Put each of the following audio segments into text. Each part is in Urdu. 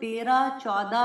13, 14,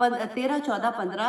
13, 14, 15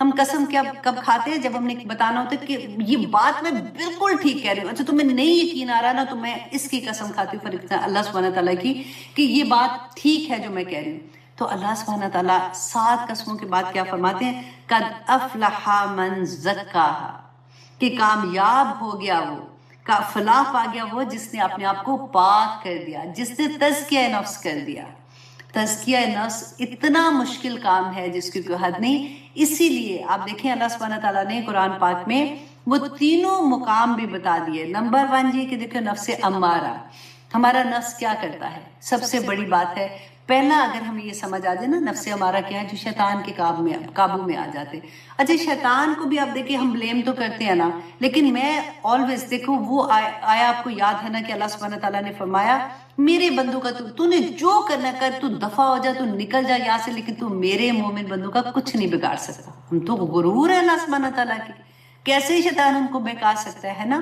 ہم قسم کیا کب کھاتے ہیں؟ جب ہم نے بتانا ہوتا ہے کہ یہ بات میں بالکل ٹھیک کہہ رہی ہوں. اچھا تمہیں نہیں یقین آ رہا نا تو میں اس کی قسم کھاتی ہوں اللہ سبحانہ تعالیٰ کی کہ یہ بات ٹھیک ہے جو میں کہہ رہی ہوں. تو اللہ سبحانہ تعالیٰ 7 قسموں کے بعد کیا فرماتے ہیں؟ قد افلح من زکاہا، کہ کامیاب ہو گیا وہ، کا فلاح پا گیا وہ جس نے اپنے آپ کو پاک کر دیا، جس نے تزکیہ نفس کر دیا. تزکیہ نفس اتنا مشکل کام ہے جس کی کوئی حد نہیں. اسی لیے آپ دیکھیں اللہ سبحانہ تعالیٰ نے قرآن پاک میں وہ تینوں مقام بھی بتا دیے. نمبر 1 یہ کہ دیکھو نفس امارہ، ہمارا نفس کیا کرتا ہے؟ سب سے بڑی بات ہے پہلا اگر ہمیں یہ سمجھ آ جائے نا نفس امارہ کیا ہے، جو شیطان کے قابو میں آ جاتے. اچھا شیطان کو بھی آپ دیکھیں ہم بلیم تو کرتے ہیں نا، لیکن میں آلویز دیکھو وہ آیا آپ کو یاد ہے نا کہ اللہ سبحانہ تعالیٰ نے فرمایا میرے بندوں کا تو نے جو کرنا کر، تو دفع ہو جا، تو نکل جا یہاں سے، لیکن تو میرے مومن بندوں کا کچھ نہیں بگاڑ سکتا. ہم تو غرور ہے اللہ سبحانہ تعالیٰ کی، کیسے شیطان ہم کو بہکا سکتا ہے نا.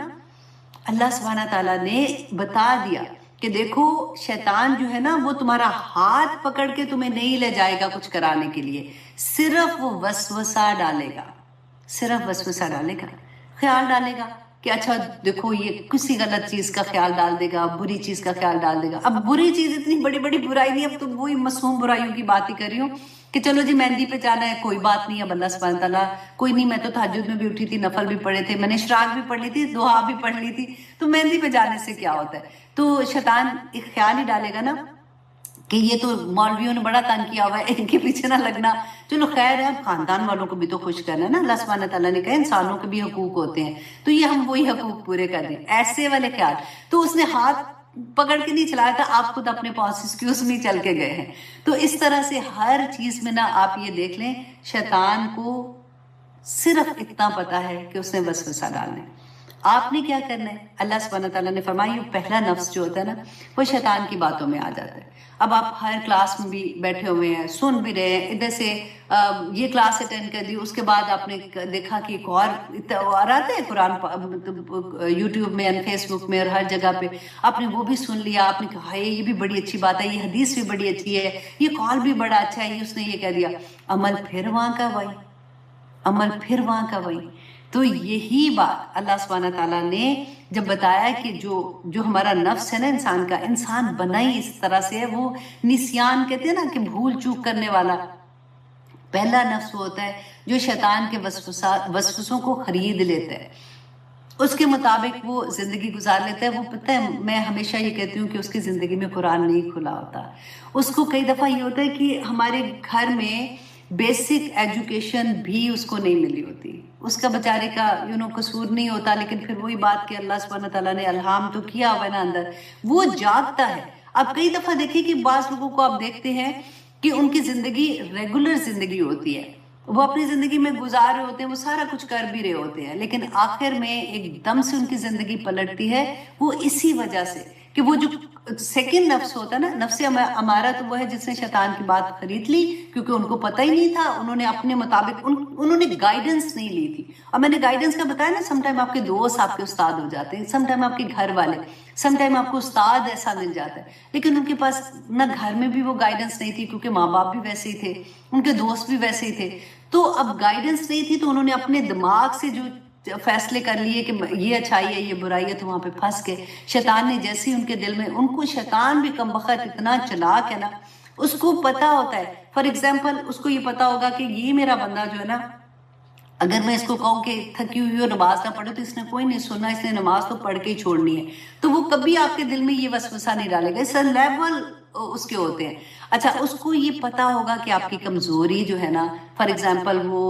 اللہ سبحانہ تعالیٰ نے بتا دیا کہ دیکھو شیطان جو ہے نا وہ تمہارا ہاتھ پکڑ کے تمہیں نہیں لے جائے گا کچھ کرانے کے لیے، صرف وہ وسوسہ ڈالے گا، صرف وسوسہ ڈالے گا، خیال ڈالے گا کہ اچھا دیکھو یہ کسی غلط چیز کا خیال ڈال دے گا، بری چیز کا خیال ڈال دے گا. اب بری چیز اتنی بڑی بڑی برائی نہیں، اب تو وہی معصوم برائیوں کی بات ہی کر رہی ہوں کہ چلو جی مہندی پہ جانا ہے کوئی بات نہیں. اب اللہ سبحانہ تعالیٰ کوئی نہیں، میں تو تہجد میں بھی اٹھی تھی، نفل بھی پڑھے تھے، میں نے اشراق بھی پڑھ لی تھی، دعا بھی پڑھ لی تھی، تو مہندی پہ جانے سے کیا ہوتا ہے؟ تو شیطان ایک خیال ہی ڈالے گا نا کہ یہ تو مولویوں نے بڑا تنگ کیا ہوا ہے، ان کے پیچھے نہ لگنا. چلو خیر ہے، خاندان والوں کو بھی تو خوش کرنا ہے نا. اللہ سبحانہ تعالیٰ نے کہا انسانوں کے بھی حقوق ہوتے ہیں، تو یہ ہم وہی حقوق پورے کر دیں، ایسے والے خیال. تو اس نے ہاتھ پکڑ کے نہیں چلایا تھا، آپ خود اپنے پاس ایکسکیوز میں چل کے گئے ہیں. تو اس طرح سے ہر چیز میں نا آپ یہ دیکھ لیں شیطان کو صرف اتنا پتا ہے کہ اس نے وسوسہ ڈالنا ہے. آپ نے کیا کرنا ہے؟ اللہ سبحانہ تعالیٰ نے فرمایا پہلا نفس جو ہوتا ہے نا وہ شیطان کی باتوں میں آ جاتا ہے. اب آپ ہر کلاس میں بھی بیٹھے ہوئے ہیں، سن بھی رہے ہیں، ادھر سے یہ کلاس اٹینڈ کر دی، اس کے بعد آپ نے دیکھا کہ ایک اور آتے ہیں قرآن یوٹیوب میں، فیس بک میں، اور ہر جگہ پہ آپ نے وہ بھی سن لیا. آپ نے کہا یہ بھی بڑی اچھی بات ہے، یہ حدیث بھی بڑی اچھی ہے، یہ کال بھی بڑا اچھا ہے، اس نے یہ کہہ دیا. عمل پھر وہاں کا وہی، عمل پھر وہاں کا وہی. تو یہی بات اللہ سبحانہ تعالیٰ نے جب بتایا کہ جو ہمارا نفس ہے نا انسان کا، انسان بنا ہی اس طرح سے ہے، وہ نسیان کہتے ہیں نا کہ بھول چوک کرنے والا. پہلا نفس وہ ہوتا ہے جو شیطان کے وسوسوں کو خرید لیتا ہے، اس کے مطابق وہ زندگی گزار لیتا ہے. وہ پتہ ہے میں ہمیشہ یہ کہتی ہوں کہ اس کی زندگی میں قرآن نہیں کھلا ہوتا. اس کو کئی دفعہ یہ ہوتا ہے کہ ہمارے گھر میں بیسک ایجوکیشن بھی اس کو نہیں ملی ہوتی، اس کا بیچارے کا قصور نہیں ہوتا، لیکن پھر وہی بات کہ اللہ سبحانہ تعالیٰ نے الہام تو کیا ہوا ہے نا اندر، وہ جاگتا ہے. اب کئی دفعہ دیکھیں کہ بعض لوگوں کو آپ دیکھتے ہیں کہ ان کی زندگی ریگولر زندگی ہوتی ہے، وہ اپنی زندگی میں گزار رہے ہوتے ہیں، وہ سارا کچھ کر بھی رہے ہوتے ہیں، لیکن آخر میں ایک دم سے ان کی زندگی پلٹتی ہے. وہ اسی وجہ سے کہ وہ جو سیکنڈ نفس ہوتا ہے نا، نفس امارہ، تو وہ ہے جس نے شیطان کی بات خرید لی، کیونکہ ان کو پتہ ہی نہیں تھا، انہوں نے اپنے مطابق انہوں نے گائیڈنس نہیں لی تھی. اور میں نے گائیڈنس کا بتایا نا، سم ٹائم آپ کے دوست آپ کے استاد ہو جاتے ہیں، سم ٹائم آپ کے گھر والے، سم ٹائم آپ کو استاد ایسا مل جاتا ہے، لیکن ان کے پاس نہ گھر میں بھی وہ گائیڈنس نہیں تھی، کیونکہ ماں باپ بھی ویسے ہی تھے، ان کے دوست بھی ویسے ہی تھے. تو اب گائیڈنس نہیں تھی، تو انہوں نے اپنے دماغ سے جو فیصلے کر لیے کہ یہ اچھائی ہے یہ برائی ہے، تو وہاں پہ پھنس گئے. شیطان نے جیسے ہی ان کے دل میں، ان کو شیطان بھی کم وقت اتنا چلاک ہے نا، اس کو پتا ہوتا ہے. فار ایگزامپل اس کو یہ پتا ہوگا کہ یہ میرا بندہ جو ہے نا، اگر میں اس کو کہوں کہ تھکی ہوئی ہو نماز نہ پڑھو، تو اس نے کوئی نہیں سننا، اس نے نماز تو پڑھ کے ہی چھوڑنی ہے. تو وہ کبھی آپ کے دل میں یہ وسوسہ نہیں ڈالے گا. سر لیول اس کے ہوتے ہیں. اچھا اس کو یہ پتا ہوگا کہ آپ کی کمزوری جو ہے نا، فار ایگزامپل وہ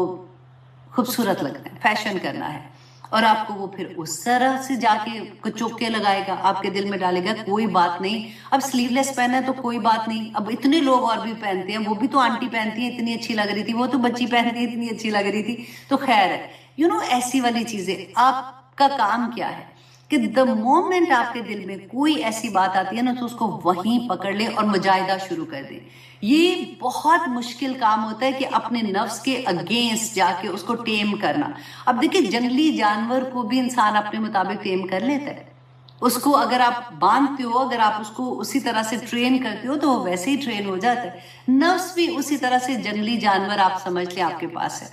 خوبصورت لگنا ہے، فیشن کرنا ہے، اور آپ کو وہ پھر اس طرح سے جا کے چوکے لگائے گا، آپ کے دل میں ڈالے گا کوئی بات نہیں، اب سلیو لیس پہنا ہے تو کوئی بات نہیں، اب اتنے لوگ اور بھی پہنتے ہیں، وہ بھی تو آنٹی پہنتی ہیں اتنی اچھی لگ رہی تھی، وہ تو بچی پہنتی ہے اتنی اچھی لگ رہی تھی، تو خیر ہے. ایسی والی چیزیں. آپ کا کام کیا ہے کہ the moment آپ کے دل میں کوئی ایسی بات آتی ہے نا، تو اس کو وہیں پکڑ لیں اور مجاہدہ شروع کر دیں. یہ بہت مشکل کام ہوتا ہے کہ اپنے نفس کے اگینسٹ جا کے اس کو ٹیم کرنا. اب دیکھیں جنگلی جانور کو بھی انسان اپنے مطابق ٹیم کر لیتا ہے. اس کو اگر آپ باندھتے ہو، اگر آپ اس کو اسی طرح سے ٹرین کرتے ہو، تو وہ ویسے ہی ٹرین ہو جاتا ہے. نفس بھی اسی طرح سے جنگلی جانور آپ سمجھ لیں آپ کے پاس ہے.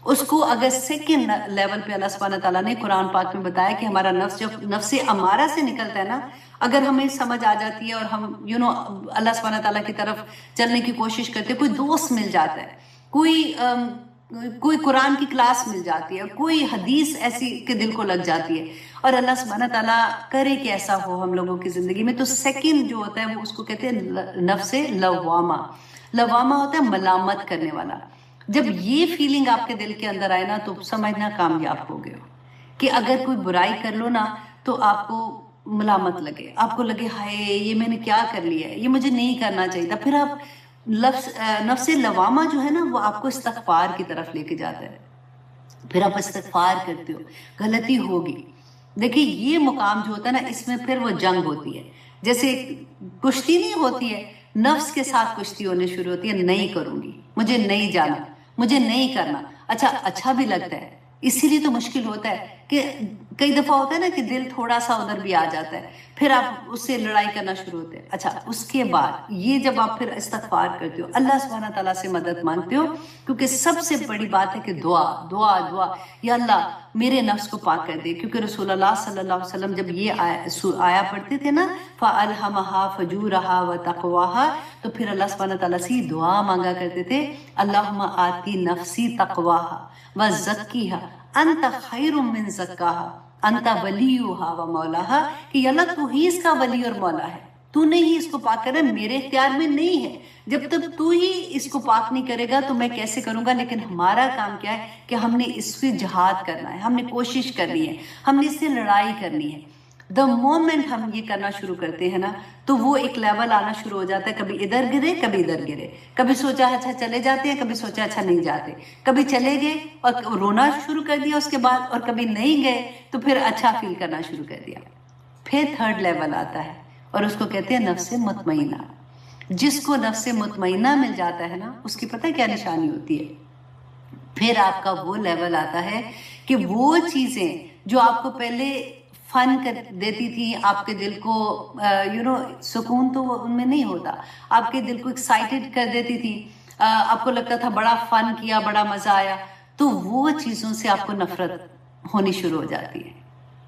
اس کو اگر سیکنڈ لیول پہ اللہ سبحانہ تعالیٰ نے قرآن پاک میں بتایا کہ ہمارا نفس جب نفس امارہ سے نکلتا ہے نا، اگر ہمیں سمجھ آ جاتی ہے اور ہم اللہ سبحانہ تعالیٰ کی طرف چلنے کی کوشش کرتے ہیں، کوئی دوست مل جاتا ہے، کوئی قرآن کی کلاس مل جاتی ہے، کوئی حدیث ایسی کہ دل کو لگ جاتی ہے، اور اللہ سبحانہ تعالیٰ کرے کہ ایسا ہو ہم لوگوں کی زندگی میں، تو سیکنڈ جو ہوتا ہے وہ اس کو کہتے ہیں نفس لوامہ۔ لوامہ ہوتا ہے ملامت کرنے والا۔ جب یہ فیلنگ آپ کے دل کے اندر آئے نا تو سمجھنا کامیاب ہو گئے ہو، کہ اگر کوئی برائی کر لو نا تو آپ کو ملامت لگے، آپ کو لگے ہائے یہ میں نے کیا کر لیا ہے، یہ مجھے نہیں کرنا چاہیے تھا، پھر آپ نفس لوامہ جو ہے نا وہ آپ کو استغفار کی طرف لے کے جاتا ہے، پھر آپ استغفار کرتے ہو، غلطی ہوگی۔ دیکھیں یہ مقام جو ہوتا ہے نا اس میں پھر وہ جنگ ہوتی ہے، جیسے کشتی نہیں ہوتی ہے، نفس کے ساتھ کشتی ہونے شروع ہوتی ہے، نہیں کروں گی، مجھے نہیں جانا، مجھے نہیں کرنا، اچھا بھی لگتا ہے، اسی لیے تو مشکل ہوتا ہے کہ کئی دفعہ ہوتا ہے نا کہ دل تھوڑا سا ادھر بھی آ جاتا ہے، پھر آپ اس سے لڑائی کرنا شروع ہوتے ہیں۔ اچھا اس کے بعد یہ جب آپ پھر استغفار کرتے ہو، اللہ سبحانہ تعالیٰ سے مدد مانگتے ہو، کیونکہ سب سے بڑی بات ہے کہ دعا یا اللہ میرے نفس کو پاک کر دے، کیونکہ رسول اللہ صلی اللہ علیہ وسلم جب یہ آیا پڑھتے تھے نا فَأَلْهَمَهَا فَجُورَهَا وَتَقْوَاهَا، تو پھر اللہ سبحانہ تعالیٰ سے دعا مانگا کرتے تھے، اللہم آتی نفسی تقواها وزکیها انت خیر من زکاها انت ولیها و مولاها، کہ اللہ تو ہی اس کا ولی اور مولا ہے، تو نے ہی اس کو پاک کرا، میرے اختیار میں نہیں ہے، جب تک تو ہی اس کو پاک نہیں کرے گا تو میں کیسے کروں گا، لیکن ہمارا کام کیا ہے کہ ہم نے اس سے جہاد کرنا ہے، ہم نے کوشش کرنی ہے، ہم نے اس سے لڑائی کرنی ہے۔ دا مومنٹ ہم یہ کرنا شروع کرتے ہیں نا تو وہ ایک لیول آنا شروع ہو جاتا ہے، کبھی ادھر گرے کبھی ادھر گرے، کبھی سوچا اچھا چلے جاتے ہیں، کبھی سوچا اچھا نہیں جاتے، کبھی چلے گئے اور رونا شروع کر دیا اس کے بعد، اور کبھی نہیں گئے تو پھر اچھا فیل کرنا شروع کر دیا۔ پھر تھرڈ لیول آتا ہے اور اس کو کہتے ہیں نفس مطمئنہ۔ جس کو نفس مطمئنہ مل جاتا ہے نا اس کی پتہ کیا نشانی ہوتی ہے، پھر آپ کا وہ لیول آتا ہے کہ وہ چیزیں جو آپ کو پہلے فن کر دیتی تھی، آپ کے دل کو سکون تو ان میں نہیں ہوتا، آپ کے دل کو ایکسائٹڈ کر دیتی تھی، آپ کو لگتا تھا بڑا فن کیا، بڑا مزہ آیا، تو وہ چیزوں سے آپ کو نفرت ہونی شروع ہو جاتی ہے۔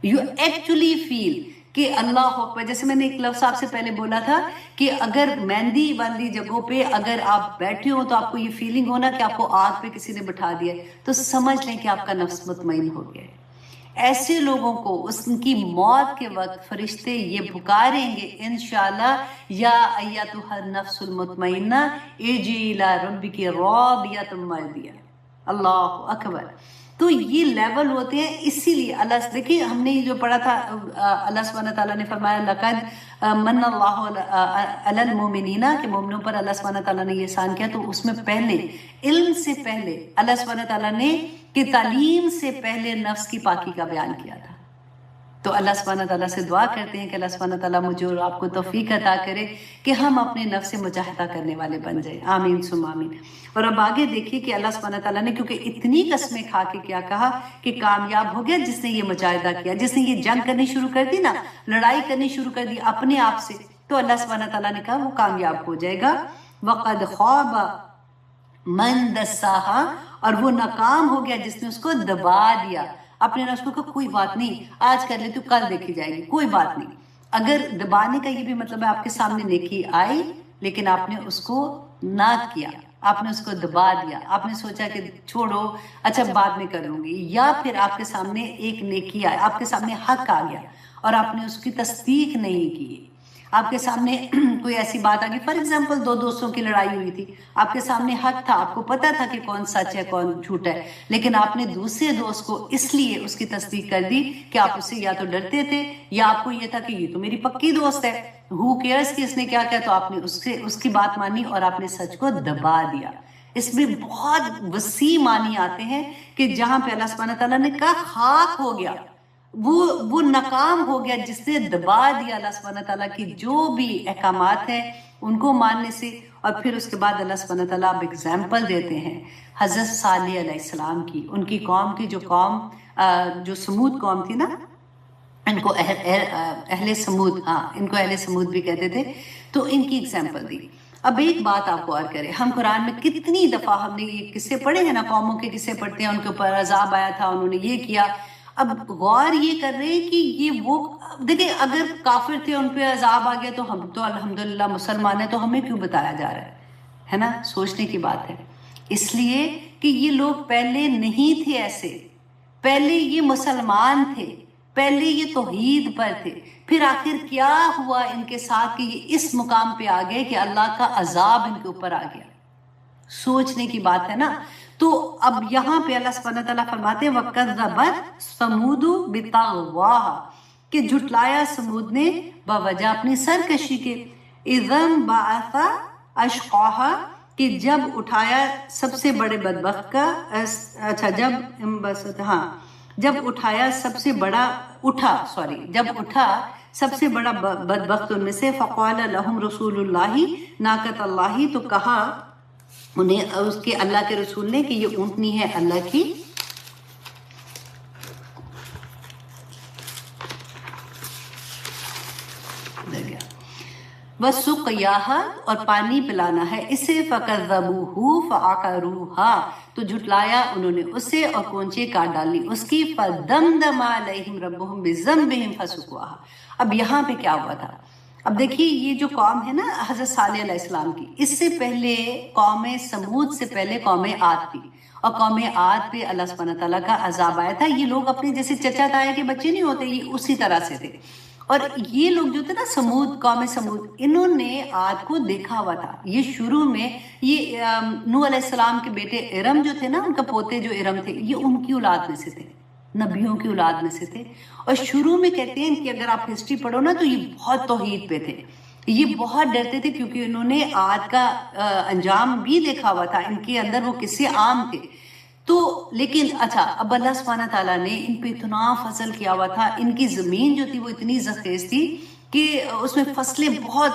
یو ایکچولی فیل کہ اللہ اکبر، جیسے میں نے ایک لفظ آپ سے پہلے بولا تھا کہ اگر مہندی والی جگہوں پہ اگر آپ بیٹھے ہو تو آپ کو یہ فیلنگ ہونا کہ آپ کو آگ پہ کسی نے بٹھا دیا ہے، تو سمجھ لیں کہ آپ کا نفس مطمئن ہو گیا ہے۔ ایسے لوگوں کو ان کی موت کے وقت فرشتے یہ پکاریں گے انشاءاللہ، یا ایتھا النفس المطمئنہ ارجعی الی ربک راضیۃ مرضیہ۔ اللہ اکبر۔ تو یہ لیول ہوتے ہیں، اسی لیے اللہ دیکھیے ہم نے جو پڑھا تھا، اللہ سبحانہ تعالیٰ نے فرمایا لقد من اللہ علی المؤمنین، کہ مومنوں پر اللہ سبحانہ تعالیٰ نے یہ احسان کیا، تو اس میں پہلے علم سے پہلے اللہ سبحانہ تعالیٰ نے کہ تعلیم سے پہلے نفس کی پاکی کا بیان کیا تھا۔ تو اللہ سبحانہ تعالیٰ سے دعا کرتے ہیں کہ اللہ سبحانہ تعالیٰ مجھے اور آپ کو توفیق عطا کرے کہ ہم اپنے نفس سے مجاہدہ کرنے والے بن جائیں، آمین ثم آمین۔ اور اب آگے دیکھیے کہ اللہ سبحانہ تعالیٰ نے کیونکہ اتنی قسمیں کھا کے کیا کہا کہ کامیاب ہو گیا جس نے یہ مجاہدہ کیا، جس نے یہ جنگ کرنی شروع کر دی نا، لڑائی کرنی شروع کر دی اپنے آپ سے، تو اللہ سبحانہ تعالیٰ نے کہا وہ کامیاب ہو جائے گا۔ وَقَدْ خَابَ مَنْ دَسَّاهَا، اور وہ ناکام ہو گیا جس نے اس کو دبا دیا، اپنے نفس کو کہا کوئی بات نہیں آج کر لیتی ہوں کل دیکھی جائے گی، کوئی بات نہیں۔ اگر دبانے کا یہ بھی مطلب ہے آپ کے سامنے نیکی آئی لیکن آپ نے اس کو نہ کیا، آپ نے اس کو دبا دیا، آپ نے سوچا کہ چھوڑو اچھا بعد میں کر لوں گی، یا پھر آپ کے سامنے ایک نیکی آئی، آپ کے سامنے حق آ گیا اور آپ نے اس کی تصدیق نہیں کی، آپ کے سامنے کوئی ایسی بات آ گئی، فار ایگزامپل دو دوستوں کی لڑائی ہوئی تھی، آپ کے سامنے حق تھا، آپ کو پتا تھا کہ کون سچ ہے کون جھوٹ ہے، لیکن آپ نے دوسرے دوست کو اس لیے اس کی تصدیق کر دی کہ آپ اس سے یا تو ڈرتے تھے یا آپ کو یہ تھا کہ یہ تو میری پکی دوست ہے، ہو کیئرس کہ اس نے کیا کیا، تو آپ نے اس کی بات مانی اور آپ نے سچ کو دبا دیا۔ اس میں بہت وسیع معنی آتے ہیں کہ جہاں پہ اللہ سبحانہ تعالیٰ نے کہا خاک ہو گیا، وہ ناکام ہو گیا جس نے دبا دیا اللہ سبحانہ تعالیٰ کی جو بھی احکامات ہیں ان کو ماننے سے۔ اور پھر اس کے بعد اللہ سبحانہ تعالیٰ اب اگزامپل دیتے ہیں حضرت صالح علیہ السلام کی، ان کی قوم کی، جو سمود قوم تھی نا، ان کو اہل سمود، ان کو اہل سمود بھی کہتے تھے، تو ان کی اگزامپل دی۔ اب ایک بات آپ غور کریں، ہم قرآن میں کتنی دفعہ ہم نے یہ قصے پڑھے ہیں نا، قوموں کے قصے پڑھتے ہیں، ان کے اوپر عذاب آیا تھا، انہوں نے یہ کیا. اب غور یہ کر رہے ہیں کہ یہ وہ دیکھیں، اگر کافر تھے ان پہ عذاب آ گیا تو ہم تو الحمدللہ مسلمان ہیں، تو ہمیں کیوں بتایا جا رہا ہے نا؟ سوچنے کی بات ہے. اس لیے کہ یہ لوگ پہلے نہیں تھے ایسے، پہلے یہ مسلمان تھے، پہلے یہ توحید پر تھے، پھر آخر کیا ہوا ان کے ساتھ کہ یہ اس مقام پہ آ گئے کہ اللہ کا عذاب ان کے اوپر آ گیا. سوچنے کی بات ہے نا. تو اب یہاں پہ اللہ سبحانہ تعالیٰ فرماتے ہیں وَكَذَّبَتْ ثَمُودُ بِطَغْوَاهَا، کہ جھٹلایا سمود نے بوجہ اپنی سرکشی کے. اِذَنْ بَعَثَ أَشْقَاهَا، کہ جب اٹھایا سب سے بڑے بدبخت کا، اچھا جب اٹھایا سب سے بڑا جب اٹھا سب سے بڑا بدبخت ان میں سے، فَقَالَ لَهُمْ رَسُولُ اللَّهِ نَاقَةَ اللَّهِ، تو کہا انہیں اس کے اللہ کے رسول نے کہ یہ اونٹنی ہے اللہ کی. وَسُقْيَاهَا، اور پانی پلانا ہے اسے. فَكَذَّبُوهُ فَعَقَرُوهَا، تو جھٹلایا انہوں نے اسے اور کونچے کاٹ ڈالی اس کی. فَدَمْدَمَ عَلَيْهِمْ رَبُّهُمْ بِذَنبِهِمْ فَسُقْوَاهَا. اب یہاں پہ کیا ہوا تھا؟ اب دیکھیے یہ جو قوم ہے نا حضرت صالح علیہ السلام کی، اس سے پہلے قوم سمود سے پہلے قوم عاد تھی، اور قوم عاد پہ اللہ سبحانہ تعالیٰ کا عذاب آیا تھا. یہ لوگ اپنے جیسے چچا تایا کے بچے نہیں ہوتے، یہ اسی طرح سے تھے. اور یہ لوگ جو تھے نا سمود، قوم سمود، انہوں نے عاد کو دیکھا ہوا تھا. یہ شروع میں یہ نوح علیہ السلام کے بیٹے ارم جو تھے نا، ان کا پوتے جو ارم تھے، یہ ان کی اولاد میں سے تھے، نبیوں کی اولاد میں سے تھے. اور شروع میں کہتے ہیں کہ اگر آپ ہسٹری پڑھو نا تو یہ بہت توحید پہ تھے، یہ بہت ڈرتے تھے، کیونکہ انہوں نے عاد کا انجام بھی دیکھا ہوا تھا. ان کے اندر وہ قصے عام تھے. تو لیکن اچھا، اب اللہ سبحانہ تعالیٰ نے ان پہ اتنا فضل کیا ہوا تھا. ان کی زمین جو تھی وہ اتنی زرخیز تھی کہ اس میں فصلیں بہت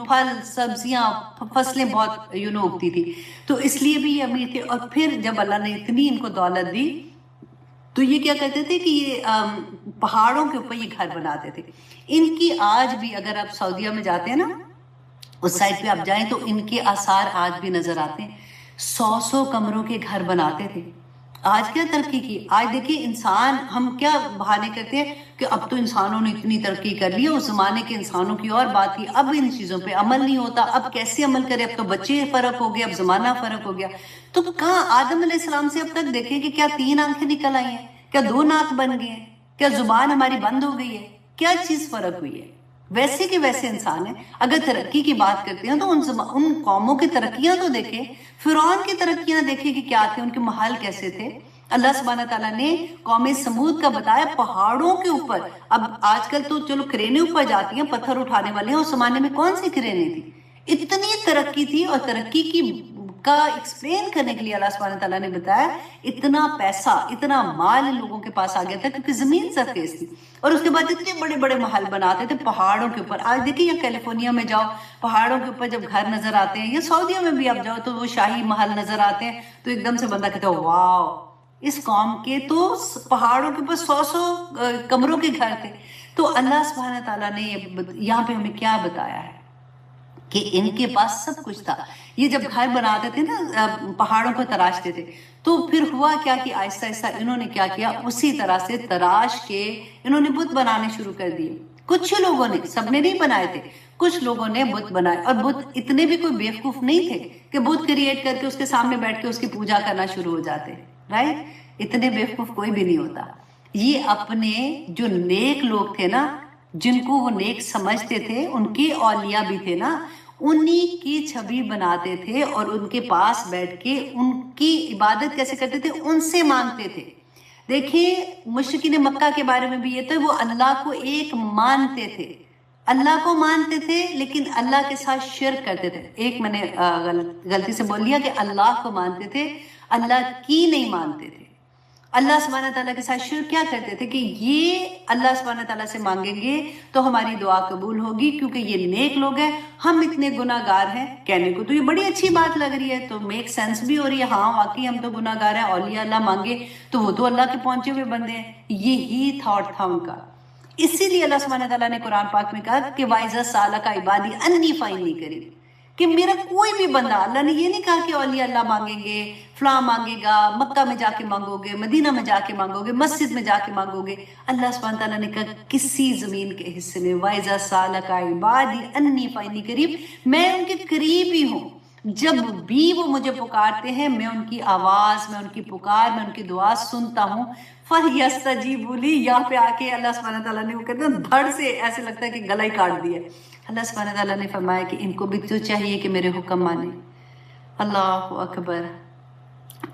پھل سبزیاں فصلیں بہت اگتی تھی. تو اس لیے بھی یہ امیر تھے. اور پھر جب اللہ نے اتنی ان کو دولت دی تو یہ کیا کرتے تھے کہ یہ پہاڑوں کے اوپر یہ گھر بناتے تھے. ان کی آج بھی اگر آپ سعودیہ میں جاتے ہیں نا، اس سائڈ پہ آپ جائیں تو ان کے آثار آج بھی نظر آتے ہیں. 100 کمروں کے گھر بناتے تھے. آج کیا ترقی کی؟ آج دیکھیں انسان، ہم کیا بہانے کرتے ہیں کہ اب تو انسانوں نے اتنی ترقی کر لی ہے، اس زمانے کے انسانوں کی اور بات تھی، اب ان چیزوں پہ عمل نہیں ہوتا، اب کیسے عمل کرے، اب تو بچے فرق ہو گیا، اب زمانہ فرق ہو گیا. تو کہاں آدم علیہ السلام سے اب تک دیکھیں کہ کیا 3 آنکھیں نکل آئی ہیں، کیا 2 ناک بن گئے ہیں، کیا زبان ہماری بند ہو گئی ہے، کیا چیز فرق ہوئی ہے؟ ویسے کے ویسے انسان ہیں. اگر ترقی کی بات کرتے ہیں تو ان قوموں کی ترقیاں تو دیکھیں، فرعون کی ترقیاں دیکھیں کہ کیا تھے، ان کے محل کیسے تھے. اللہ سبحانہ تعالیٰ نے قوم سمود کا بتایا پہاڑوں کے اوپر. اب آج کل تو چلو کرینے اوپر جاتی ہیں، پتھر اٹھانے والے ہیں، اس زمانے میں کون سی کرینے تھی؟ اتنی ترقی تھی. اور ترقی کی کا ایکسپلین کرنے کے لیے اللہ سبحانہ تعالیٰ نے بتایا اتنا پیسہ، اتنا مال ان لوگوں کے پاس آ گیا تھا کیونکہ زمین زرخیز تھی. اور اس کے بعد اتنے بڑے بڑے محل بناتے تھے پہاڑوں کے اوپر. آج دیکھیں یا کیلیفورنیا میں جاؤ، پہاڑوں کے اوپر جب گھر نظر آتے ہیں، یا سعودیہ میں بھی آپ جاؤ تو وہ شاہی محل نظر آتے ہیں، تو ایک دم سے بندہ کہتا ہے واو، اس قوم کے تو پہاڑوں کے اوپر 100 کمروں کے گھر تھے. تو اللہ سبحانہ تعالیٰ نے یہاں پہ ہمیں کیا بتایا ہے کہ ان کے پاس سب کچھ تھا. یہ جب گھر بناتے تھے نا، پہاڑوں کو تراشتے تھے، تو پھر ہوا کیا کہ آہستہ آہستہ انہوں نے کیا کیا، اسی طرح سے تراش کے انہوں نے بت بنانے شروع کر دیے. کچھ لوگوں نے، سب نے نہیں بنائے تھے، کچھ لوگوں نے بت بنائے. اور بت اتنے بھی کوئی بیوقوف نہیں تھے کہ بت کریٹ کر کے اس کے سامنے بیٹھ کے اس کی پوجا کرنا شروع ہو جاتے. رائٹ؟ اتنے بیوقوف کوئی بھی نہیں ہوتا. یہ اپنے جو نیک لوگ تھے نا، جن کو وہ نیک سمجھتے تھے، ان کے اولیاء بھی تھے نا، انہی کی چھبی بناتے تھے اور ان کے پاس بیٹھ کے ان کی عبادت کیسے کرتے تھے، ان سے مانگتے تھے. دیکھیں مشرکین مکہ کے بارے میں بھی یہ تو وہ اللہ کو ایک مانتے تھے، اللہ کو مانتے تھے لیکن اللہ کے ساتھ شرک کرتے تھے. ایک میں نے غلطی سے بول لیا کہ اللہ کو مانتے تھے، اللہ کی نہیں مانتے تھے. اللہ سبحانہ تعالیٰ کے ساتھ شرک کیا کرتے تھے کہ یہ اللہ سبحانہ تعالیٰ سے مانگیں گے تو ہماری دعا قبول ہوگی کیونکہ یہ نیک لوگ ہیں، ہم اتنے گناہ گار ہیں. کہنے کو تو یہ بڑی اچھی بات لگ رہی ہے، تو میک سینس بھی ہو رہی ہے، ہاں واقعی ہم تو گناہ گار ہیں، اولیاء اللہ مانگے تو وہ تو اللہ کے پہنچے ہوئے بندے ہیں. یہی تھاٹ تھا ان کا. اسی لیے اللہ سبحانہ تعالیٰ نے قرآن پاک میں کہا کہ وَإِذَا سَأَلَكَ عِبَادِي أَنِّي فَإِنِّي قَرِيبٌ، کہ میرا کوئی بھی بندہ, اللہ نے یہ نہیں کہا کہ اولیاء اللہ مانگیں گے, فلاں مانگے گا, مکہ میں جا کے مانگو گے, مدینہ میں جا کے مانگو گے, مسجد میں جا کے مانگو گے. اللہ سبحانہ تعالیٰ نے کہا کسی زمین کے حصے میں, وَإِذَا سَأَلَكَ عِبَادِي أَنِّي فَإِنِّي قَرِيبٌ, میں ان کے قریب ہی ہوں, جب بھی وہ مجھے پکارتے ہیں میں ان کی آواز, میں ان کی پکار, میں ان کی دعا سنتا ہوں. فَلْيَسْتَجِيبُوا لِي, یہاں پہ آ کے اللہ سبحانہ تعالیٰ نے وہ کہتے ہیں دھڑ سے ایسے لگتا ہے کہ گلا ہی کاٹ دیا. اللہ سبحانہ تعالیٰ نے فرمایا کہ ان کو بھی تو چاہیے کہ میرے حکم مانے. اللہ اکبر.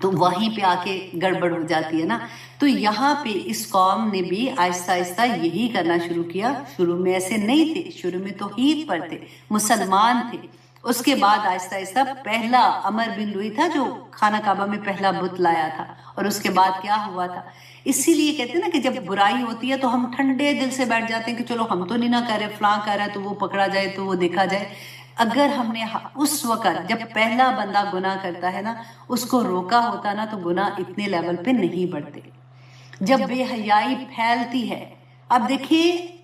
تو وہیں پہ آ کے گڑبڑ ہو جاتی ہے نا. تو یہاں پہ اس قوم نے بھی آہستہ آہستہ یہی کرنا شروع کیا. شروع میں ایسے نہیں تھے, شروع میں توحید پر تھے, مسلمان تھے. اس کے بعد آہستہ آہستہ پہلا عمر بن لوئی تھا جو خانہ کعبہ میں پہلا بت لایا تھا. اور اس کے بعد کیا ہوا تھا, اسی لیے کہتے ہیں نا کہ جب برائی ہوتی ہے تو ہم ٹھنڈے دل سے بیٹھ جاتے ہیں کہ چلو ہم تو نہیں نہ کر رہے, فلاں کر رہا ہے تو وہ پکڑا جائے, تو وہ دیکھا جائے. اگر ہم نے اس وقت جب پہلا بندہ گناہ کرتا ہے نا اس کو روکا ہوتا نا تو گناہ اتنے لیول پہ نہیں بڑھتے. جب بے حیائی پھیلتی ہے, اب دیکھیں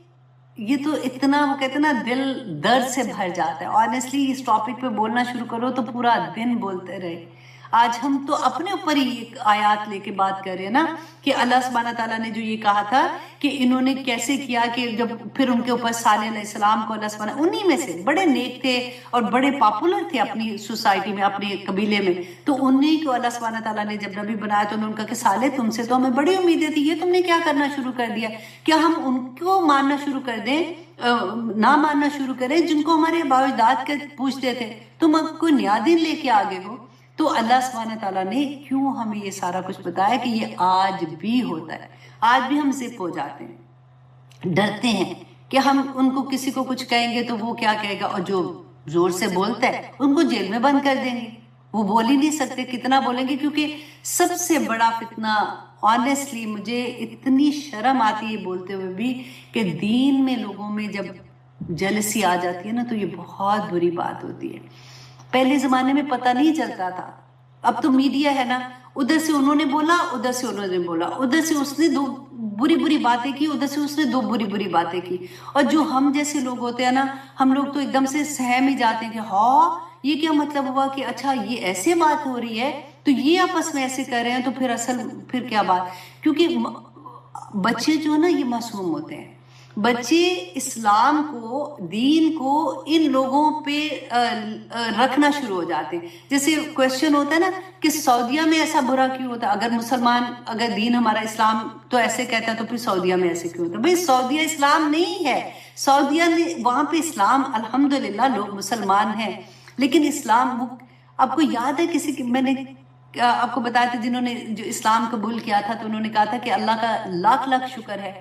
یہ تو اتنا وہ کہتے ہیں نا دل درد سے بھر جاتا ہے. آنیسٹلی اس ٹاپک پہ بولنا شروع کرو تو پورا دن بولتے رہے. آج ہم تو اپنے اوپر ہی آیات لے کے بات کر رہے ہیں نا کہ اللہ سبحانہ تعالیٰ نے جو یہ کہا تھا کہ انہوں نے کیسے کیا, کہ جب پھر ان کے اوپر صالح علیہ السلام کو اللہ سبحانہ, انہی میں سے بڑے نیک تھے اور بڑے پاپولر تھے اپنی سوسائٹی میں, اپنے قبیلے میں, تو انہی کو اللہ سبحانہ تعالیٰ نے جب نبی بنایا تو انہوں نے کہا کہ صالح تم سے تو ہمیں بڑی امیدیں تھی, یہ تم نے کیا کرنا شروع کر دیا, کیا ہم ان کو ماننا شروع کر دیں, نہ ماننا شروع کریں جن کو ہمارے آباء و اجداد کے پوچھتے تھے, تم اب کوئی نیا دین لے کے آگے ہو. تو اللہ سبحانہ تعالیٰ نے کیوں ہمیں یہ سارا کچھ بتایا کہ یہ آج بھی ہوتا ہے. آج بھی ہم زپ ہو جاتے ہیں, ڈرتے ہیں کہ ہم ان کو کسی کو کچھ کہیں گے تو وہ کیا کہے گا, اور جو زور سے بولتا ہے ان کو جیل میں بند کر دیں گے, وہ بول ہی نہیں سکتے. کتنا بولیں گے, کیونکہ سب سے بڑا فتنہ آنیسٹلی مجھے اتنی شرم آتی ہے بولتے ہوئے بھی کہ دین میں لوگوں میں جب جلسی آ جاتی ہے نا تو یہ بہت بری بات ہوتی ہے. پہلے زمانے میں پتہ نہیں چلتا تھا, اب تو میڈیا ہے نا, ادھر سے انہوں نے بولا, ادھر سے انہوں نے بولا, ادھر سے اس نے دو بری بری باتیں کی, ادھر سے اس نے دو بری بری باتیں کی. اور جو ہم جیسے لوگ ہوتے ہیں نا, ہم لوگ تو ایک دم سے سہم ہی جاتے ہیں کہ ہاں یہ کیا مطلب ہوا, کہ اچھا یہ ایسے بات ہو رہی ہے تو یہ آپس میں ایسے کر رہے ہیں, تو پھر اصل پھر کیا بات. کیونکہ بچے جو ہے نا یہ معصوم ہوتے ہیں, بچے اسلام کو, دین کو ان لوگوں پہ رکھنا شروع ہو جاتے ہیں. جیسے کویشچن ہوتا ہے نا کہ سعودیہ میں ایسا برا کیوں ہوتا ہے, اگر مسلمان, اگر دین ہمارا اسلام تو ایسے کہتا ہے تو پھر سعودیہ میں ایسے کیوں ہوتا ہے. بھئی سعودیہ اسلام نہیں ہے, سعودیہ نے وہاں پہ اسلام الحمدللہ لوگ مسلمان ہیں, لیکن اسلام آپ کو یاد ہے کسی کی, میں نے آپ کو بتایا تھا جنہوں نے جو اسلام قبول کیا تھا تو انہوں نے کہا تھا کہ اللہ کا لاکھ لاکھ شکر ہے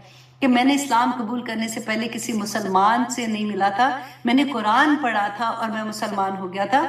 کہ میں نے اسلام قبول کرنے سے پہلے کسی مسلمان سے نہیں ملا تھا, میں نے قرآن پڑھا تھا اور میں مسلمان ہو گیا تھا.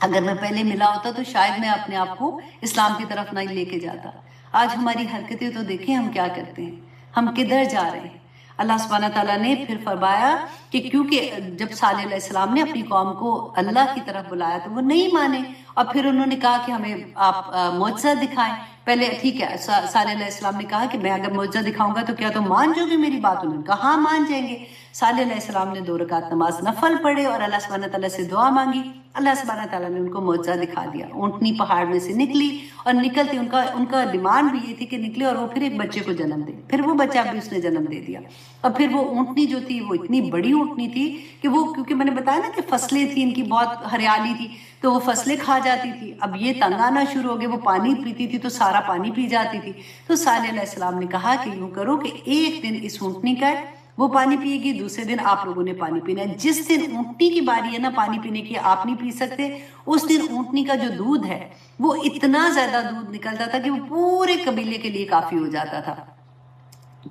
اگر میں پہلے ملا ہوتا تو شاید میں اپنے آپ کو اسلام کی طرف نہیں لے کے جاتا. آج ہماری حرکتیں تو دیکھیں ہم کیا کرتے ہیں, ہم کدھر جا رہے ہیں. اللہ سبحانہ تعالیٰ نے پھر فرمایا کہ کیونکہ جب صالح علیہ السلام نے اپنی قوم کو اللہ کی طرف بلایا تو وہ نہیں مانے, اور پھر انہوں نے کہا کہ ہمیں آپ معجزہ دکھائیں. پہلے ٹھیک ہے, صالح علیہ السلام نے کہا کہ میں اگر معجزہ دکھاؤں گا تو کیا تم مان جاؤ گے میری بات. انہوں نے کہا ہاں مان جائیں گے. صالح علیہ السلام نے 2 رکعت نماز نفل پڑھے اور اللہ سبحانہ تعالیٰ سے دعا مانگی. اللہ سبحانہ تعالیٰ نے ان کو معجزہ دکھا دیا. اونٹنی پہاڑ میں سے نکلی, اور نکلتی ان کا ڈیمانڈ بھی یہ تھی کہ نکلے اور وہ پھر ایک بچے کو جنم دے. پھر وہ بچہ بھی اس نے جنم دے دیا. اور پھر وہ اونٹنی جو تھی وہ اتنی بڑی اونٹنی تھی کہ وہ, کیونکہ میں نے بتایا نا کہ فصلیں تھیں ان کی, بہت ہریالی تھی, تو وہ فصلیں کھا جاتی تھی. اب یہ تنگ آنا شروع ہو گئے, وہ پانی پیتی تھی تو سارا پانی پی جاتی تھی. تو صالح علیہ السلام نے کہا کہ یوں کرو کہ ایک دن اس اونٹنی کا ہے وہ پانی پیے گی, دوسرے دن آپ لوگوں نے پانی پینا ہے. جس دن اونٹنی کی باری ہے نا پانی پینے کی, آپ نہیں پی سکتے, اس دن اونٹنی کا جو دودھ ہے وہ اتنا زیادہ دودھ نکلتا تھا کہ وہ پورے قبیلے کے لیے کافی ہو جاتا تھا.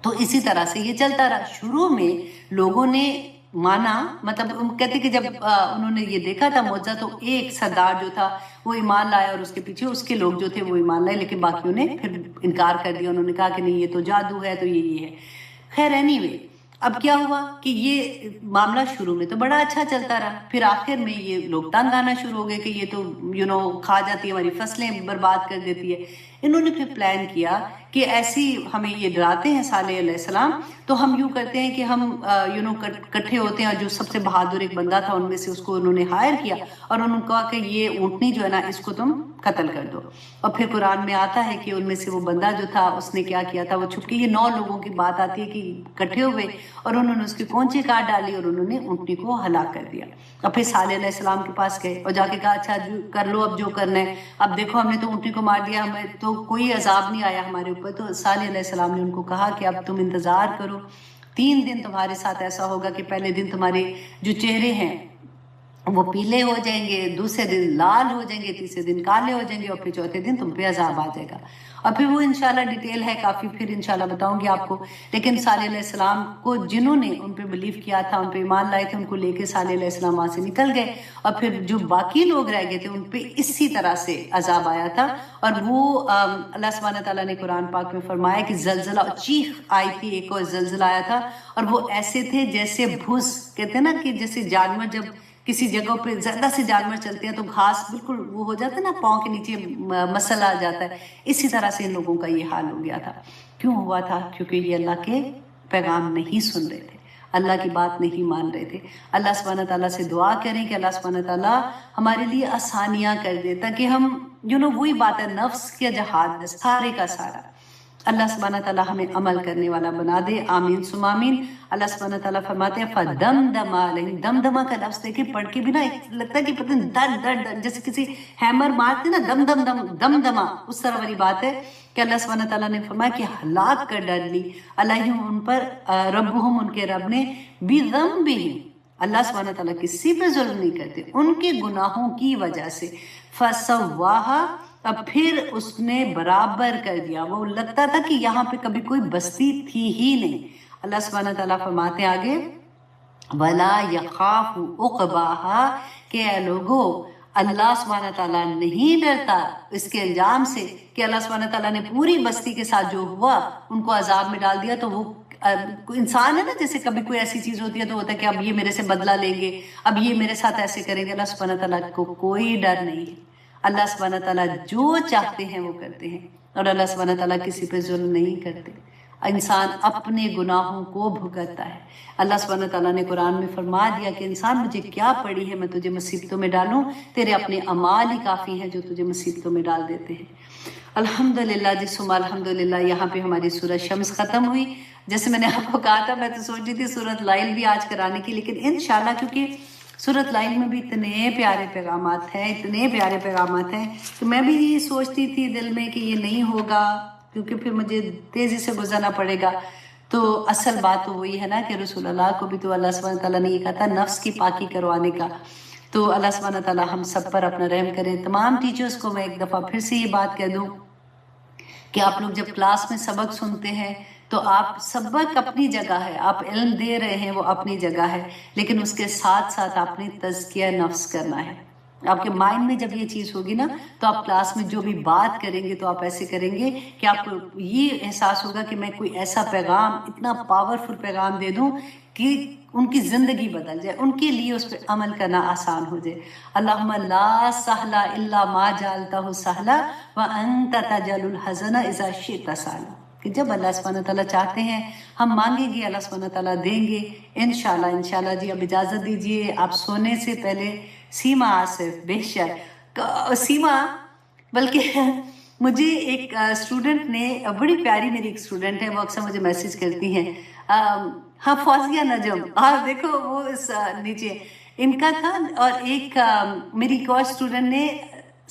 تو اسی طرح سے یہ چلتا رہا. شروع میں لوگوں نے مانا, مطلب کہتے کہ جب انہوں نے یہ دیکھا تھا معجزہ تو ایک سردار جو تھا وہ ایمان لایا, اور اس کے پیچھے اس کے لوگ جو تھے وہ ایمان لائے, لیکن باقیوں نے پھر انکار کر دیا. انہوں نے کہا کہ نہیں یہ تو جادو ہے, تو یہ ہے. خیر اینی اب کیا ہوا کہ یہ معاملہ شروع میں تو بڑا اچھا چلتا رہا, پھر آخر میں یہ لوگ تنگ آنا شروع ہو گئے کہ یہ تو کھا جاتی ہے, ہماری فصلیں برباد کر دیتی ہے. انہوں نے پھر پلان کیا کہ ایسی ہمیں یہ ڈراتے ہیں صالح علیہ السلام، تو ہم یوں کرتے ہیں کہ ہم کٹھے ہوتے ہیں، جو سب سے بہادر ایک بندہ تھا ان میں سے اس کو انہوں نے ہائر کیا اور انہوں نے کہا کہ یہ اونٹنی جو ہے نا اس کو تم قتل کر دو. اور پھر قرآن میں آتا ہے کہ ان میں سے وہ بندہ جو تھا اس نے کیا کیا تھا، وہ چھپ کے، یہ 9 لوگوں کی بات آتی ہے کہ کٹھے ہوئے اور انہوں نے اس کی کونچی کاٹ ڈالی اور انہوں نے اونٹنی کو ہلاک کر دیا. اور پھر صالح علیہ السلام کے پاس گئے اور جا کے کہا اچھا کر لو اب جو کرنا ہے، اب دیکھو ہم نے تو اونٹنی کو مار دیا، ہمیں تو کوئی عذاب نہیں آیا ہمارے اوپر. تو صالح علیہ السلام نے ان کو کہا کہ اب تم انتظار کرو، 3 دن تمہارے ساتھ ایسا ہوگا کہ پہلے دن تمہارے جو چہرے ہیں وہ پیلے ہو جائیں گے، دوسرے دن لال ہو جائیں گے، تیسرے دن کالے ہو جائیں گے اور پھر چوتھے دن تم پہ عذاب آ جائے گا. اور پھر وہ انشاءاللہ ڈیٹیل ہے کافی، پھر انشاءاللہ بتاؤں گی آپ کو. لیکن صالح علیہ السلام کو جنہوں نے ان پہ بلیو کیا تھا، ان پہ ایمان لائے تھے، ان کو لے کے صالح علیہ السلام وہاں سے نکل گئے اور پھر جو باقی لوگ رہ گئے تھے ان پہ اسی طرح سے عذاب آیا تھا. اور وہ اللہ سبحانہ تعالیٰ نے قرآن پاک میں فرمایا کہ زلزلہ چیخ آئی تھی، ایک اور زلزلہ آیا تھا اور وہ ایسے تھے جیسے بھس، کہتے ہیں نا کہ جیسے جانور جب کسی جگہ پہ زیادہ سے جانور چلتے ہیں تو گھاس بالکل وہ ہو جاتا ہے نا، پاؤں کے نیچے مسل آ جاتا ہے، اسی طرح سے ان لوگوں کا یہ حال ہو گیا تھا. کیوں ہوا تھا؟ کیونکہ یہ اللہ کے پیغام نہیں سن رہے تھے، اللہ کی بات نہیں مان رہے تھے. اللہ سبحانہ تعالیٰ سے دعا کریں کہ اللہ سبحانہ تعالیٰ ہمارے لیے آسانیاں کر دے تاکہ ہم وہی بات ہے، نفس کے جہاد سارے کا سارا اللہ سبحانہ تعالیٰ ہمیں عمل کرنے والا بنا دے. آمین ثم آمین. اللہ سبحانہ تعالیٰ فرماتے ہیں فَدَمْدَمَ عَلَيْهِمْ. دمدمہ کا لفظ دیکھیں پڑھ کے بھی نا لگتا ہے کہ پتہ نہیں در در در جیسے کسی ہیمر مارتے نا، دم دم دم دمدمہ، اس طرح والی بات ہے کہ اللہ سبحانہ تعالیٰ نے فرمایا کہ ہلاک کر ڈالی علیہم ان پر، ربہم ان کے رب نے، بِذَنبِهِمْ. اللہ سبحانہ تعالیٰ کسی پہ ظلم نہیں کرتے، ان کے گناہوں کی وجہ سے. فَسَوَّاهَا. اب پھر اس نے برابر کر دیا، وہ لگتا تھا کہ یہاں پہ کبھی کوئی بستی تھی ہی نہیں. اللہ سبحانہ تعالیٰ فرماتے ہیں آگے وَلَا يَخَافُ عُقْبَاهَا، کہ اے لوگو اللہ سبحانہ تعالیٰ نہیں ڈرتا اس کے انجام سے کہ اللہ سبحانہ تعالیٰ نے پوری بستی کے ساتھ جو ہوا ان کو عذاب میں ڈال دیا. تو وہ انسان ہے نا، جیسے کبھی کوئی ایسی چیز ہوتی ہے تو ہوتا ہے کہ اب یہ میرے سے بدلہ لیں گے، اب یہ میرے ساتھ ایسے کریں گے. اللہ سبحانہ تعالیٰ کو کوئی ڈر نہیں ہے. اللہ سبحانہ تعالیٰ جو چاہتے ہیں وہ کرتے ہیں اور اللہ سبحانہ تعالیٰ کسی پہ ظلم نہیں کرتے. انسان اپنے گناہوں کو بھگتتا ہے. اللہ سبحانہ تعالیٰ نے قرآن میں فرما دیا کہ انسان مجھے کیا پڑی ہے میں تجھے مصیبتوں میں ڈالوں، تیرے اپنے اعمال ہی کافی ہیں جو تجھے مصیبتوں میں ڈال دیتے ہیں. الحمدللہ جی ثم الحمدللہ. یہاں پہ ہماری سورۃ شمس ختم ہوئی. جیسے میں نے آپ کو کہا تھا، میں تو سوچ رہی تھی سورۃ لائل بھی آج کرانے کی، لیکن انشاءاللہ کیونکہ سورۃ لائل میں بھی اتنے پیارے پیغامات ہیں، اتنے پیارے پیغامات ہیں کہ میں بھی یہ سوچتی تھی دل میں کہ یہ نہیں ہوگا کیونکہ پھر مجھے تیزی سے گزرنا پڑے گا. تو اصل بات تو وہی ہے نا کہ رسول اللہ کو بھی تو اللہ سبحانہ تعالیٰ نے یہ کہا تھا نفس کی پاکی کروانے کا. تو اللہ سبحانہ تعالیٰ ہم سب پر اپنا رحم کریں. تمام ٹیچرز کو میں ایک دفعہ پھر سے یہ بات کہہ دوں کہ آپ لوگ جب کلاس میں سبق سنتے ہیں تو آپ سبق اپنی جگہ ہے، آپ علم دے رہے ہیں وہ اپنی جگہ ہے، لیکن اس کے ساتھ ساتھ آپ نے تزکیہ نفس کرنا ہے. آپ کے مائنڈ میں جب یہ چیز ہوگی نا تو آپ کلاس میں جو بھی بات کریں گے تو آپ ایسے کریں گے کہ آپ کو یہ احساس ہوگا کہ میں کوئی ایسا پیغام، اتنا پاورفل پیغام دے دوں کہ ان کی زندگی بدل جائے، ان کے لیے اس پہ عمل کرنا آسان ہو جائے. اللہم لا سہلا الا ما جعلتہ سہلا وانت تجعل الحزن اذا شئت سہلا. کہ جب اللہ سبحانہ تعالیٰ چاہتے ہیں ہم مانگیں گے، اللہ سبحانہ تعالیٰ دیں گے انشاءاللہ. انشاءاللہ جی اب اجازت دیجیے، آپ سونے سے پہلے سیما آصف، بے شک سیما، بلکہ مجھے ایک اسٹوڈنٹ نے، بڑی پیاری میری ایک اسٹوڈنٹ ہے، وہ اکثر مجھے میسیج کرتی ہیں، ہاں فوزیہ نجم، دیکھو وہ اس نیچے ان کا تھا. اور ایک میری ایک اور اسٹوڈنٹ نے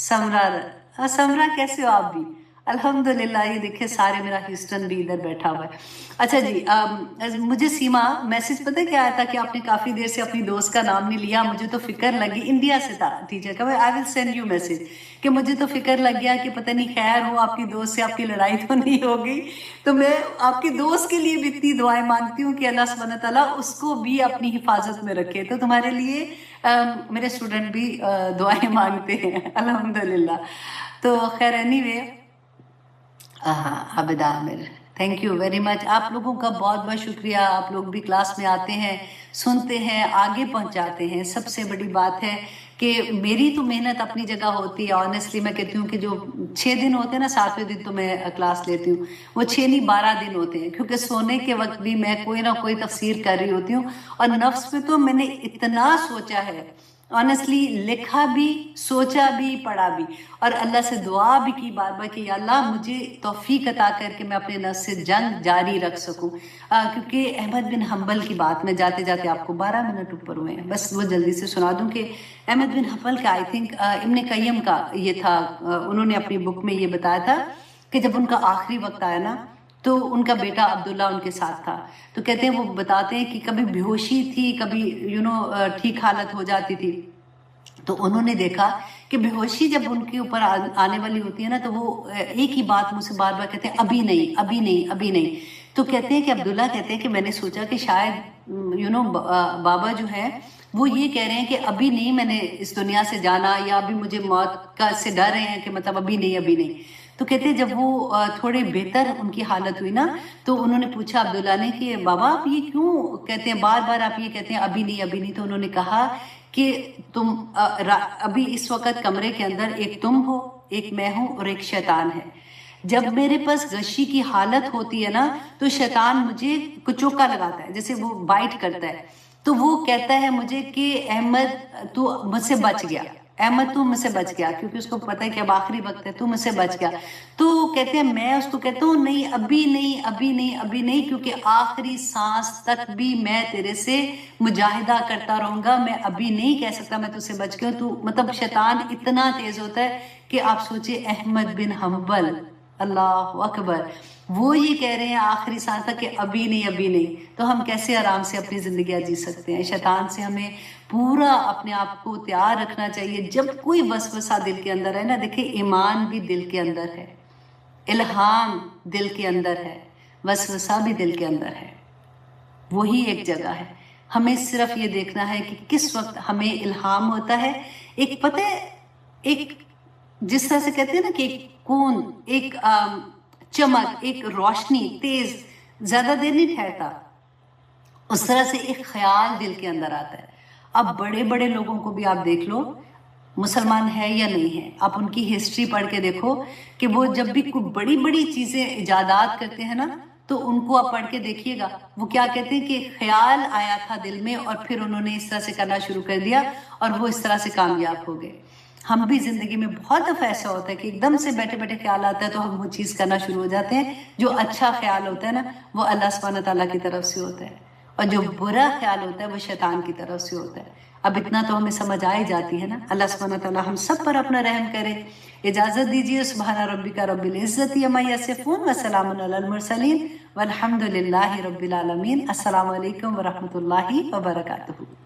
سمرا. سمرا کیسے ہو آپ بھی؟ الحمدللہ. یہ دیکھیں سارے، میرا ہیوسٹن بھی ادھر بیٹھا ہوا ہے. اچھا جی، مجھے سیما میسیج پتہ کیا آیا تھا کہ آپ نے کافی دیر سے اپنی دوست کا نام نہیں لیا. مجھے تو فکر لگی، انڈیا سے تھا ٹیچر کا، آئی ول سینڈ یو میسیج، کہ مجھے تو فکر لگ گیا کہ پتہ نہیں خیر ہو آپ کی دوست سے، آپ کی لڑائی تو نہیں ہو گئی. تو میں آپ کی دوست کے لیے بھی اتنی دعائیں مانگتی ہوں کہ اللہ سبحانہ تعالیٰ اس کو بھی اپنی حفاظت میں رکھے. تو تمہارے لیے میرے اسٹوڈنٹ بھی دعائیں مانگتے ہیں الحمدللہ. تو خیر anyway, Abid Aamir, thank you very much. آپ لوگوں کا بہت بہت شکریہ. آپ لوگ بھی کلاس میں آتے ہیں، سنتے ہیں، آگے پہنچاتے ہیں. سب سے بڑی بات ہے کہ میری تو محنت اپنی جگہ ہوتی ہے. آنیسٹلی میں کہتی ہوں کہ جو 6 دن ہوتے ہیں نا، 7ویں دن تو میں کلاس لیتی ہوں، وہ 6 نہیں 12 دن ہوتے ہیں، کیونکہ سونے کے وقت بھی میں کوئی نہ کوئی تفسیر کر رہی ہوتی ہوں. اور نفس پہ تو میں نے اتنا سوچا ہے، آنیسٹلی لکھا بھی، سوچا بھی، پڑھا بھی، اور اللہ سے دعا بھی کی بار بار کہ یا اللہ مجھے توفیق عطا کر کے میں اپنے نفس سے جنگ جاری رکھ سکوں. کیونکہ احمد بن حنبل کی بات میں جاتے جاتے آپ کو 12 منٹ اوپر ہوئے ہیں، بس وہ جلدی سے سنا دوں کہ احمد بن حنبل کا آئی تھنک ابن قیم کا یہ تھا، انہوں نے اپنی بک میں یہ بتایا تھا کہ جب ان کا آخری وقت آیا نا تو ان کا بیٹا عبداللہ ان کے ساتھ تھا. تو کہتے ہیں، وہ بتاتے ہیں کہ کبھی بے ہوشی تھی، کبھی ٹھیک حالت ہو جاتی تھی. تو انہوں نے دیکھا کہ بے ہوشی جب ان کے اوپر آنے والی ہوتی ہے نا تو وہ ایک ہی بات مجھ سے بار بار کہتے ہیں، ابھی نہیں، ابھی نہیں، ابھی نہیں. تو کہتے ہیں کہ عبداللہ کہتے ہیں کہ میں نے سوچا کہ شاید بابا جو ہے وہ یہ کہہ رہے ہیں کہ ابھی نہیں میں نے اس دنیا سے جانا، یا ابھی مجھے موت کا سے ڈر رہے ہیں کہ مطلب ابھی نہیں، ابھی نہیں. تو کہتے ہیں جب وہ تھوڑے بہتر ان کی حالت ہوئی نا تو انہوں نے پوچھا عبداللہ نے کہ بابا آپ یہ کیوں کہتے ہیں بار بار، آپ یہ کہتے ہیں ابھی نہیں، ابھی نہیں. تو انہوں نے کہا کہ تم ابھی اس وقت کمرے کے اندر ایک تم ہو، ایک میں ہوں، اور ایک شیطان ہے. جب میرے پاس غشی کی حالت ہوتی ہے نا تو شیطان مجھے کچوکا لگاتا ہے، جیسے وہ بائٹ کرتا ہے. تو وہ کہتا ہے مجھے کہ احمد تو مجھ سے بچ گیا، احمد تو مجھ سے بچ گیا، کیونکہ اس کو پتہ ہے کہ اب آخری وقت ہے، تو مجھ سے بچ گیا. تو کہتے ہیں میں اس کو کہتا ہوں نہیں، ابھی نہیں، ابھی نہیں، ابھی نہیں، کیونکہ آخری سانس تک بھی میں تیرے سے مجاہدہ کرتا رہوں گا، میں ابھی نہیں کہہ سکتا میں تجھ سے بچ گیا. تو مطلب شیطان اتنا تیز ہوتا ہے کہ آپ سوچے احمد بن حنبل، اللہ اکبر، وہ یہ کہہ رہے ہیں آخری سانس تک کہ ابھی نہیں، ابھی نہیں. تو ہم کیسے آرام سے اپنی زندگیاں جی سکتے ہیں؟ شیطان سے ہمیں پورا اپنے آپ کو تیار رکھنا چاہیے. جب کوئی وسوسہ دل کے اندر ہے نا، دیکھیں ایمان بھی دل کے اندر ہے، الہام دل کے اندر ہے، وسوسہ بھی دل کے اندر ہے، وہی ایک جگہ ہے. ہمیں صرف یہ دیکھنا ہے کہ کس وقت ہمیں الہام ہوتا ہے. ایک پتہ ہے، ایک جس طرح سے کہتے ہیں نا کہ ایک کون، ایک چمک، ایک روشنی تیز زیادہ دیر نہیں ٹھہرتا، اس طرح سے ایک خیال دل کے اندر آتا ہے. اب بڑے بڑے لوگوں کو بھی آپ دیکھ لو، مسلمان ہے یا نہیں ہے، آپ ان کی ہسٹری پڑھ کے دیکھو کہ وہ جب بھی کوئی بڑی بڑی چیزیں ایجادات کرتے ہیں نا تو ان کو آپ پڑھ کے دیکھیے گا، وہ کیا کہتے ہیں کہ خیال آیا تھا دل میں اور پھر انہوں نے اس طرح سے کرنا شروع کر دیا اور وہ اس طرح سے کامیاب ہو گئے. ہم بھی زندگی میں بہت دفعہ ایسا ہوتا ہے کہ ایک دم سے بیٹھے بیٹھے خیال آتا ہے تو ہم وہ چیز کرنا شروع ہو جاتے ہیں. جو اچھا خیال ہوتا ہے نا وہ اللہ سبحانہ تعالیٰ کی طرف سے ہوتا ہے، اور جو برا خیال ہوتا ہے وہ شیطان کی طرف سے ہوتا ہے. اب اتنا تو ہمیں سمجھ آ ہی جاتی ہے نا. اللہ سبحانہ تعالیٰ ہم سب پر اپنا رحم کرے. اجازت دیجیے. سبحان ربک رب العزت عما یصفون وسلام علی المرسلین والحمد للہ رب العالمین. السلام علیکم ورحمۃ اللہ وبرکاتہ.